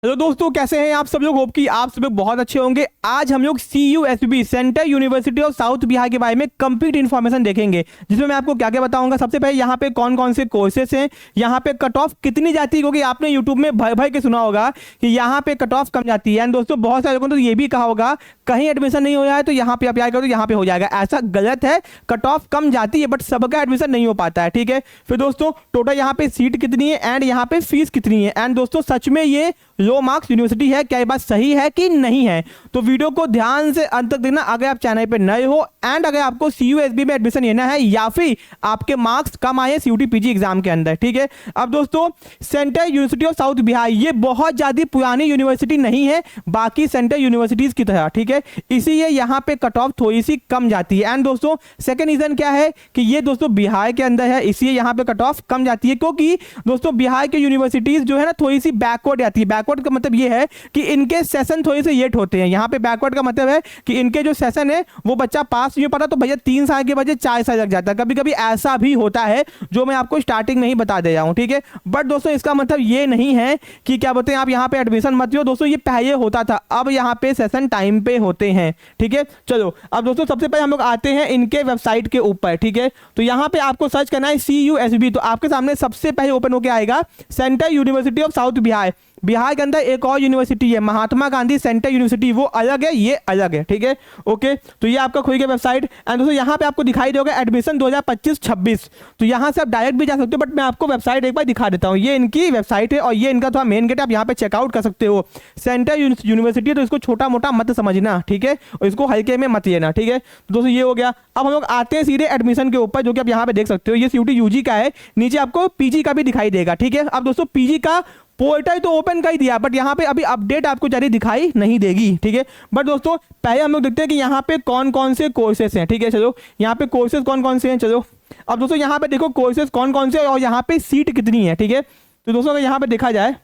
Hello दोस्तों, कैसे हैं आप सब लोग। होप कि आप सब लोग बहुत अच्छे होंगे। आज हम लोग CUSB central university of south Bihar के बारे में कंप्लीट इन्फॉर्मेशन देखेंगे, जिसमें मैं आपको क्या क्या बताऊंगा। सबसे पहले यहाँ पे कौन कौन से कोर्सेस हैं, यहाँ पे कट ऑफ कितनी जाती है, क्योंकि आपने यूट्यूब में भर भर के सुना होगा कि यहाँ पे कट ऑफ कम जाती है। एंड दोस्तों बहुत सारे लोगों ने तो ये भी कहा होगा कहीं एडमिशन नहीं हो रहा है तो यहाँ पे अप्लाई करो तो यहाँ पे हो जाएगा। ऐसा गलत है, कट ऑफ कम जाती है बट सबका एडमिशन नहीं हो पाता है। ठीक है, फिर दोस्तों टोटल यहाँ पे सीट कितनी है एंड यहाँ पे फीस कितनी है। एंड दोस्तों सच में ये लो मार्क्स यूनिवर्सिटी है, क्या ये बात सही है कि नहीं है, तो वीडियो को ध्यान से अंत तक देखना अगर आप चैनल पे नए हो एंड अगर आपको CUSB में एडमिशन लेना है या फिर आपके मार्क्स कम आए CUT PG एग्जाम के अंदर। ठीक है, अब दोस्तों central university of south Bihar ये बहुत ज्यादा पुरानी यूनिवर्सिटी नहीं है बाकी सेंट्रल यूनिवर्सिटीज की तरह। ठीक है, इसीलिए यहाँ पे कट ऑफ थोड़ी सी कम जाती है। एंड दोस्तों सेकंड रीजन क्या है कि ये दोस्तों बिहार के अंदर है, इसलिए यहाँ पे कट ऑफ कम जाती है, क्योंकि दोस्तों बिहार के यूनिवर्सिटीज जो है ना थोड़ी सी बैकवर्ड आती है। बैकवर्ड का मतलब ये है कि इनके सेशन थोड़े से लेट होते हैं। यहाँ पे बैकवर्ड का मतलब है कि इनके जो सेशन है वो बच्चा पास नहीं हो पाता तो भैया 3 साल के बजाय 4 साल लग जाता है। कभी कभी ऐसा भी होता है जो मैं आपको स्टार्टिंग में ही बता दे रहा हूँ। ठीक है, बट दोस्तों इसका मतलब ये नहीं है कि क्या बोलते हैं आप यहाँ पे एडमिशन मत लो। दोस्तों ये पहले होता था, अब यहाँ पे सेशन टाइम पे होते हैं। ठीक है, चलो अब दोस्तों सबसे पहले हम लोग आते हैं इनके वेबसाइट के ऊपर। ठीक है, तो यहाँ पे आपको सर्च करना है CUSB, तो आपके सामने सबसे पहले ओपन होकर आएगा central university of south Bihar. Bihar के अंदर एक और यूनिवर्सिटी है महात्मा गांधी सेंट्रल यूनिवर्सिटी, वो अलग है ये अलग है। ठीक है, ओके, तो ये आपका खुल गया वेबसाइट। एंड दोस्तों यहाँ पे आपको दिखाई देगा एडमिशन 2025-26, तो यहाँ से आप डायरेक्ट भी जा सकते हो, बट मैं आपको वेबसाइट एक बार दिखा देता हूँ। ये इनकी वेबसाइट है और ये इनका थोड़ा मेन गेट है, आप यहाँ पे चेकआउट कर सकते हो। सेंट्रल यूनिवर्सिटी है तो इसको छोटा मोटा मत समझना, ठीक है, और इसको हल्के में मत लेना। ठीक है, तो दोस्तों ये हो गया। अब हम लोग आते हैं सीधे एडमिशन के ऊपर, जो कि आप यहाँ पे देख सकते हो। ये CUT UG का है, नीचे आपको PG का भी दिखाई देगा। ठीक है, अब दोस्तों PG का पोर्टल तो ओपन कर ही दिया, बट यहाँ पे अभी अपडेट आपको जारी दिखाई नहीं देगी। ठीक है, बट दोस्तों पहले हम लोग देखते हैं कि यहाँ पे कौन कौन से कोर्सेस हैं। ठीक है, चलो यहाँ पे कोर्सेज कौन कौन से हैं। चलो अब दोस्तों यहाँ पे देखो कोर्सेज कौन कौन से और यहाँ पे सीट कितनी है। ठीक है, तो दोस्तों अगर यहाँ पे देखा जाए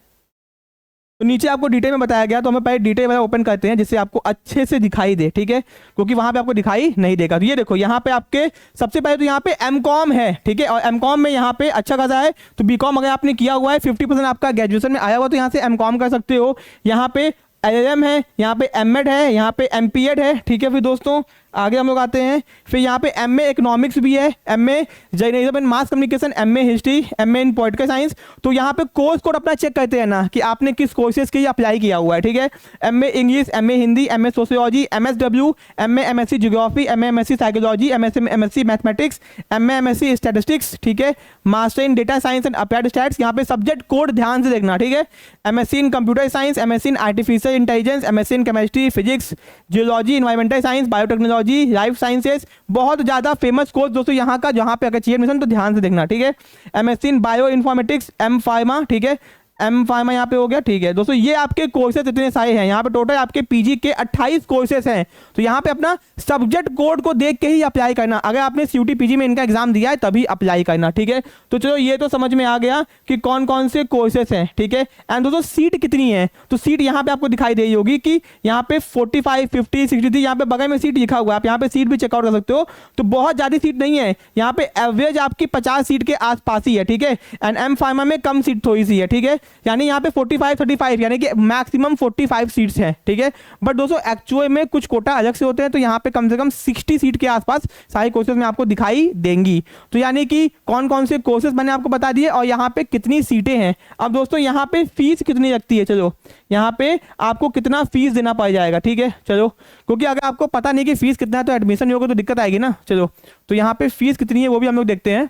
तो नीचे आपको डिटेल में बताया गया, तो हमें पहले डिटेल वाला ओपन करते हैं जिससे आपको अच्छे से दिखाई दे। ठीक है, क्योंकि वहां पे आपको दिखाई नहीं देगा। तो ये देखो यहाँ पे आपके सबसे पहले तो यहाँ पे MCOM है। ठीक है, और MCOM में यहाँ पे अच्छा खासा है, तो BCOM अगर आपने किया हुआ है 50% आपका ग्रेजुएशन में आया हुआ तो यहाँ से MCOM कर सकते हो। यहाँ पे LLM है, यहाँ पे MEd है, यहाँ पे MPEd है। ठीक है, फिर दोस्तों आगे हम लोग आते हैं, फिर यहाँ पे MA इकोनॉमिक्स भी है, MA journalism and mass communication, MA history, MA in political science. तो यहाँ पे कोर्स कोड अपना चेक करते हैं ना कि आपने किस कोर्सेज के लिए अप्लाई किया हुआ है। ठीक है, MA English, MA Hindi, MA sociology, MSW, MA MSc geography, MA MSc psychology, MSc mathematics, MA MSc statistics. ठीक है, master in data science and applied stats. यहाँ पे सब्जेक्ट कोड ध्यान से देखना। ठीक है, MSc in computer science, MSc in artificial intelligence, MSc in chemistry, physics, geology, environmental science, biotechnology, life sciences. बहुत ज्यादा फेमस कोर्स दोस्तों यहाँ का, जहाँ पे अगर चाहिए एडमिशन तो ध्यान से देखना। ठीक है, MSc इन बायो इन्फॉर्मेटिक्स, M Pharma। ठीक है, M Pharma यहाँ पे हो गया। ठीक है दोस्तों, ये आपके कोर्सेज इतने सारे हैं। यहाँ पे टोटल आपके PG के 28 कोर्सेज हैं, तो यहाँ पे अपना सब्जेक्ट कोड को देख के ही अप्लाई करना। अगर आपने CUT PG में इनका एग्जाम दिया है तभी अप्लाई करना। ठीक है, तो चलो ये तो समझ में आ गया कि कौन कौन से कोर्सेज हैं। ठीक है, एंड दोस्तों सीट कितनी है, तो सीट यहाँ पे आपको दिखाई दे रही होगी कि यहाँ पे 45, 50, 63, यहाँ पे बगल में सीट लिखा हुआ है, आप यहाँ पे सीट भी चेकआउट कर सकते हो। तो बहुत ज्यादा सीट नहीं है, यहाँ पे एवरेज आपकी 50 सीट के आसपास ही है। ठीक है, एंड M Pharma में कम सीट थोड़ी सी है। ठीक है, यानी यहाँ पे 45, 35 यानी कि मैक्सिमम 45 सीट्स हैं। ठीक है, बट दोस्तों एक्चुअल में कुछ कोटा अलग से होते हैं, तो यहाँ पे कम से कम 60 सीट के आसपास सारे कोर्सेज में आपको दिखाई देंगी। तो यानी कि कौन कौन से कोर्सेज मैंने आपको बता दिए और यहाँ पे कितनी सीटें हैं। अब दोस्तों यहाँ पे फीस कितनी लगती है, चलो यहाँ पे आपको कितना फीस देना पड़ जाएगा। ठीक है, चलो क्योंकि अगर आपको पता नहीं कि फीस कितना है तो एडमिशन होगा तो दिक्कत आएगी ना। चलो तो यहाँ पे फीस कितनी है वो भी हम लोग देखते हैं।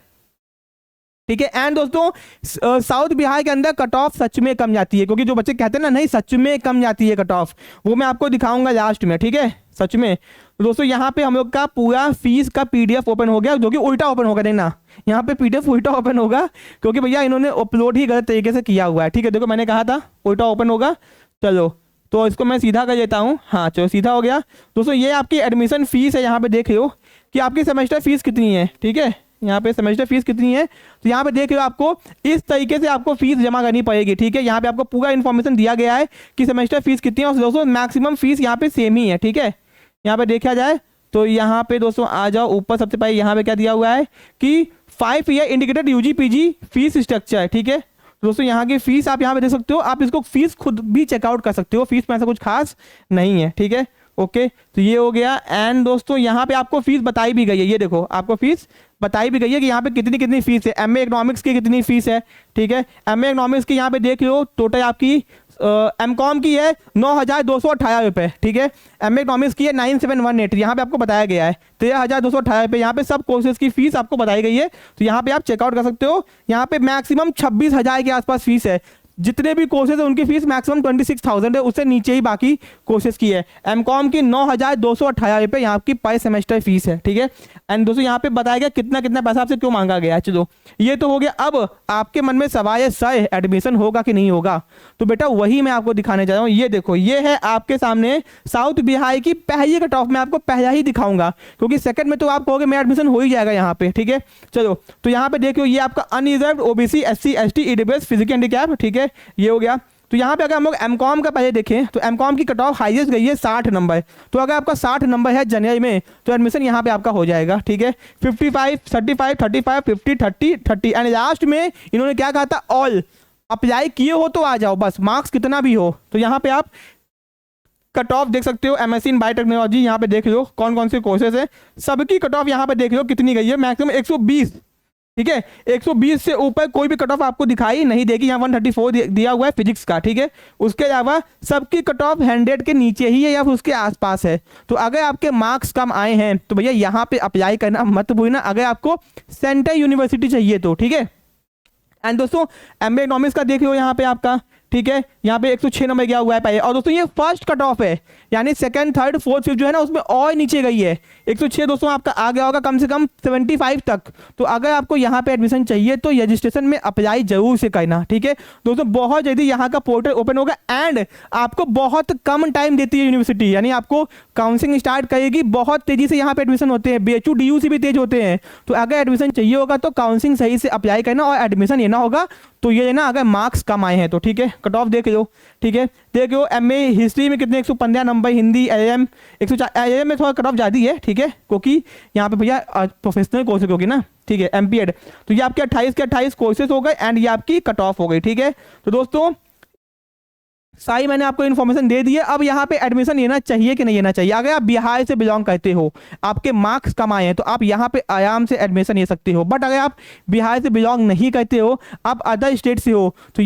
ठीक है, एंड दोस्तों साउथ बिहार के अंदर कट ऑफ सच में कम जाती है, क्योंकि जो बच्चे कहते हैं ना नहीं सच में कम जाती है कट ऑफ, वो मैं आपको दिखाऊंगा लास्ट में। ठीक है, सच में तो दोस्तों यहाँ पे हम लोग का पूरा फीस का PDF ओपन हो गया, जो कि उल्टा ओपन होगा। नहीं ना, यहाँ पे PDF उल्टा ओपन होगा क्योंकि भैया इन्होंने अपलोड ही गलत तरीके से किया हुआ है। ठीक है, देखो मैंने कहा था उल्टा ओपन होगा। चलो तो इसको मैं सीधा कर देता हूँ। हाँ चलो सीधा हो गया। दोस्तों ये आपकी एडमिशन फीस है, यहाँ पे देख लो कि आपकी सेमेस्टर फीस कितनी है। ठीक है, यहाँ पे सेमेस्टर फीस कितनी है, तो यहाँ पे देख लो आपको इस तरीके से आपको फीस जमा करनी पड़ेगी। ठीक है, यहाँ पे आपको पूरा इन्फॉर्मेशन दिया गया है कि सेमेस्टर फीस कितनी है और दोस्तों मैक्सिमम फीस यहाँ पे सेम ही है। ठीक है, यहाँ पे देखा जाए तो यहाँ पे दोस्तों आ जाओ ऊपर, सबसे पहले यहाँ पे क्या दिया हुआ है कि 5 year indicated UG PG fees structure. ठीक है, दोस्तों यहाँ की फीस आप यहाँ पे देख सकते हो, आप इसको फीस खुद भी चेकआउट कर सकते हो, फीस में ऐसा कुछ खास नहीं है, ठीक है। ओके, तो ये हो गया। एंड दोस्तों यहाँ पे आपको फीस बताई भी गई है, ये देखो आपको फीस बताई भी गई है कि यहाँ पे कितनी कितनी फीस है। एमए इकोनॉमिक्स की कितनी फीस है, ठीक है। एमए इकोनॉमिक्स की यहाँ पे देख लो, टोटल आपकी एमकॉम की है 9,218 रुपये, ठीक है। एमए इकोनॉमिक्स की है 9,718, यहाँ पे आपको बताया गया है 13,218 रुपये। यहाँ पे सब कोर्सेज की फीस आपको बताई गई है, तो यहाँ पे आप चेकआउट कर सकते हो। यहाँ पे मैक्सिमम 26,000 के आसपास फीस है। जितने भी कोर्सेज है उनकी फीस मैक्सिमम 26,000 है, उससे नीचे ही बाकी कोर्सेज की है। एमकॉम की 9,218 रुपये यहाँ की पर सेमेस्टर फीस है, ठीक है। एंड दोस्तों यहाँ पे बताया गया कितना कितना पैसा आपसे क्यों मांगा गया है। चलो ये तो हो गया। अब आपके मन में सवाल है सर एडमिशन होगा कि नहीं होगा, तो बेटा वही मैं आपको दिखाने जा रहा हूँ। ये देखो, ये है आपके सामने साउथ बिहार की पहली कट ऑफ। मैं आपको पहला ही दिखाऊंगा क्योंकि सेकंड में तो आप कहोगे मैं एडमिशन हो ही जाएगा यहाँ पे, ठीक है। चलो तो यहाँ पे देखो, ये आपका unreserved OBC SC ST EWS physical handicap, ठीक है, ये हो गया। तो यहाँ पे अगर हम लोग एमकॉम का पहले देखें तो एमकॉम की कट ऑफ हाईएस्ट गई है 60 नंबर। तो अगर आपका 60 नंबर है जनवरी में तो एडमिशन यहाँ पे आपका हो जाएगा, ठीक है। 55 35 35 50 30 30 एंड लास्ट में इन्होंने क्या कहा था, ऑल अप्लाई किए हो तो आ जाओ, बस मार्क्स कितना भी हो। तो यहाँ पे आप कट ऑफ देख सकते हो। MSc इन बायोटेक्नोलॉजी यहाँ पे देख लो कौन कौन से कोर्सेज है, सबकी कट ऑफ यहाँ पे देख लो कितनी गई है, मैक्सिमम 120, ठीक है। 120 से ऊपर कोई भी कट ऑफ आपको दिखाई नहीं देगी। यहाँ 134 दिया हुआ है फिजिक्स का, ठीक है। उसके अलावा सबकी कट ऑफ 100 के नीचे ही है या फिर उसके आसपास है। तो अगर आपके मार्क्स कम आए हैं तो भैया यहाँ पे अप्लाई करना मत भूलना, अगर आपको सेंट्रल यूनिवर्सिटी चाहिए तो, ठीक है। एंड दोस्तों एमए इकोनॉमिक्स का देख लो यहाँ पे आपका, ठीक है। यहाँ पे 106 नंबर गया हुआ है पहले, और दोस्तों ये फर्स्ट कट ऑफ है, यानी सेकंड थर्ड फोर्थ फिफ्थ जो है ना उसमें और नीचे गई है। 106 दोस्तों आपका आ गया होगा कम से कम 75 तक। तो अगर आपको यहाँ पे एडमिशन चाहिए तो रजिस्ट्रेशन में अप्लाई जरूर से करना, ठीक है। दोस्तों बहुत जल्दी यहाँ का पोर्टल ओपन होगा एंड आपको बहुत कम टाइम देती है यूनिवर्सिटी, यानी आपको काउंसलिंग स्टार्ट करेगी, बहुत तेजी से यहाँ पे एडमिशन होते हैं, BHU DU से भी तेज होते हैं। तो अगर एडमिशन चाहिए होगा तो काउंसलिंग सही से अप्लाई करना और एडमिशन लेना होगा। तो ये ना अगर मार्क्स कम आए हैं तो, ठीक है। कट ऑफ देख लो, ठीक है। देख लो MA हिस्ट्री में कितने 115 नंबर, हिंदी LLM 104, LLM में थोड़ा कट ऑफ ज़्यादा है, ठीक है, क्योंकि यहाँ पे भैया प्रोफेशनल कोर्सेज होगी ना, ठीक है, MPEd। तो ये आपके 28 के 28 कोर्सेज हो गए एंड ये आपकी कट ऑफ हो गई, ठीक है। तो दोस्तों सारी मैंने आपको इन्फॉर्मेशन दे दी है। अब यहाँ पे एडमिशन लेना चाहिए कि नहीं लेना चाहिए। अगर आप बिहार से बिलोंग करते हो, आपके मार्क्स कम आए हैं तो आप यहाँ पे आराम से एडमिशन ले सकते हो। बट अगर आप बिहार से बिलोंग नहीं करते हो, आप अदर स्टेट से हो, तो